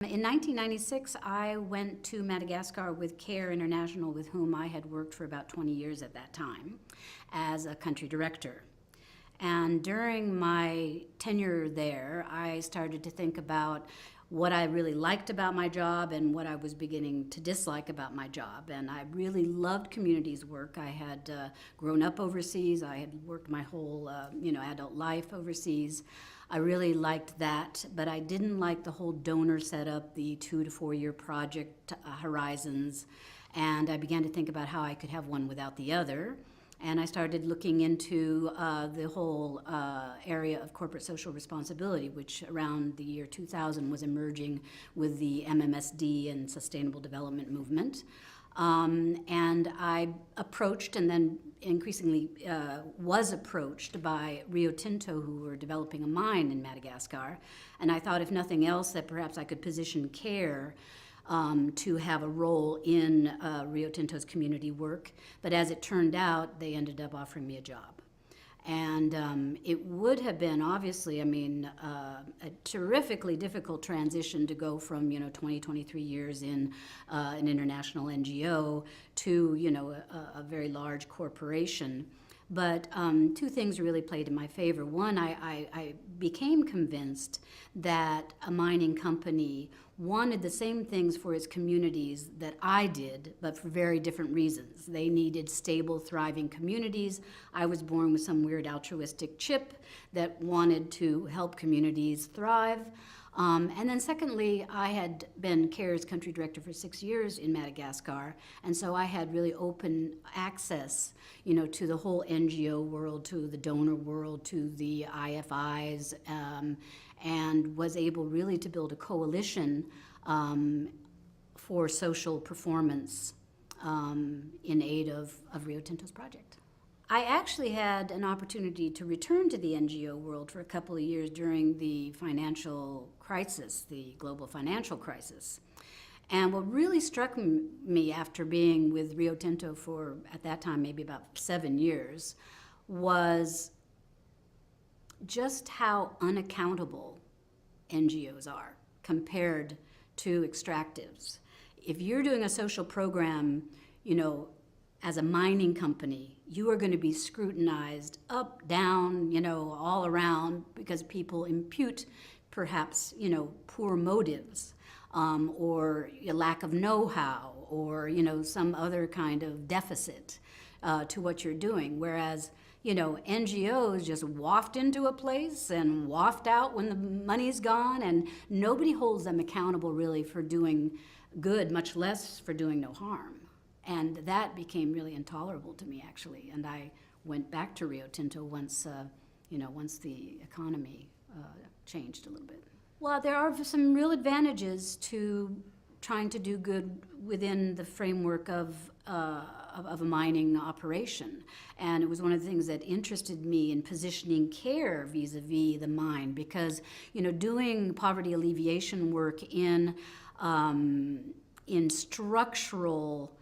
In 1996, I went to Madagascar with CARE International, with whom I had worked for about 20 years at that time as a country director. And during my tenure there, I started to think about what I really liked about my job and what I was beginning to dislike about my job. And I really loved communities work. I had grown up overseas. I had worked my whole adult life overseas. I really liked that, but I didn't like the whole donor setup, the 2 to 4 year project horizons. And I began to think about how I could have one without the other. And I started looking into the whole area of corporate social responsibility, which around the year 2000 was emerging with the MMSD and Sustainable Development Movement. And I approached, and then increasingly was approached by Rio Tinto, who were developing a mine in Madagascar. And I thought, if nothing else, that perhaps I could position CARE to have a role in Rio Tinto's community work. But as it turned out, they ended up offering me a job. And it would have been, obviously, a terrifically difficult transition to go from, 20, 23 years in an international NGO to, a very large corporation. But 2 things really played in my favor. One, I became convinced that a mining company wanted the same things for its communities that I did, but for very different reasons. They needed stable, thriving communities. I was born with some weird altruistic chip that wanted to help communities thrive. And then secondly, I had been CARE's country director for 6 years in Madagascar, and so I had really open access, to the whole NGO world, to the donor world, to the IFIs, and was able really to build a coalition for social performance in aid of Rio Tinto's project. I actually had an opportunity to return to the NGO world for a couple of years during the financial crisis, the global financial crisis. And what really struck me after being with Rio Tinto for, at that time, maybe about 7 years, was just how unaccountable NGOs are compared to extractives. If you're doing a social program, as a mining company, you are going to be scrutinized up, down, all around, because people impute perhaps, poor motives, or a lack of know-how, or, some other kind of deficit to what you're doing. Whereas, NGOs just waft into a place and waft out when the money's gone, and nobody holds them accountable really for doing good, much less for doing no harm. And that became really intolerable to me, actually. And I went back to Rio Tinto once the economy changed a little bit. Well, there are some real advantages to trying to do good within the framework of a mining operation. And it was one of the things that interested me in positioning CARE vis-a-vis the mine, because, doing poverty alleviation work in structural,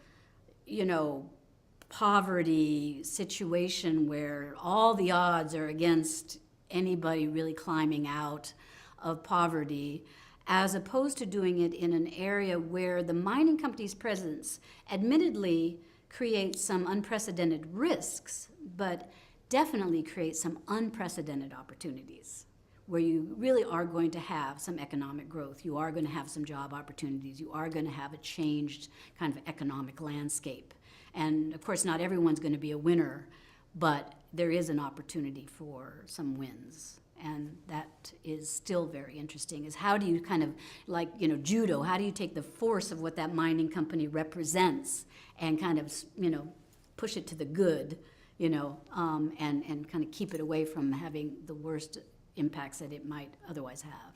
poverty situation where all the odds are against anybody really climbing out of poverty, as opposed to doing it in an area where the mining company's presence admittedly creates some unprecedented risks, but definitely creates some unprecedented opportunities, where you really are going to have some economic growth, you are going to have some job opportunities, you are going to have a changed kind of economic landscape. And of course, not everyone's going to be a winner, but there is an opportunity for some wins. And that is still very interesting, is how do you kind of, like, judo, how do you take the force of what that mining company represents and kind of, push it to the good, and kind of keep it away from having the worst impacts that it might otherwise have.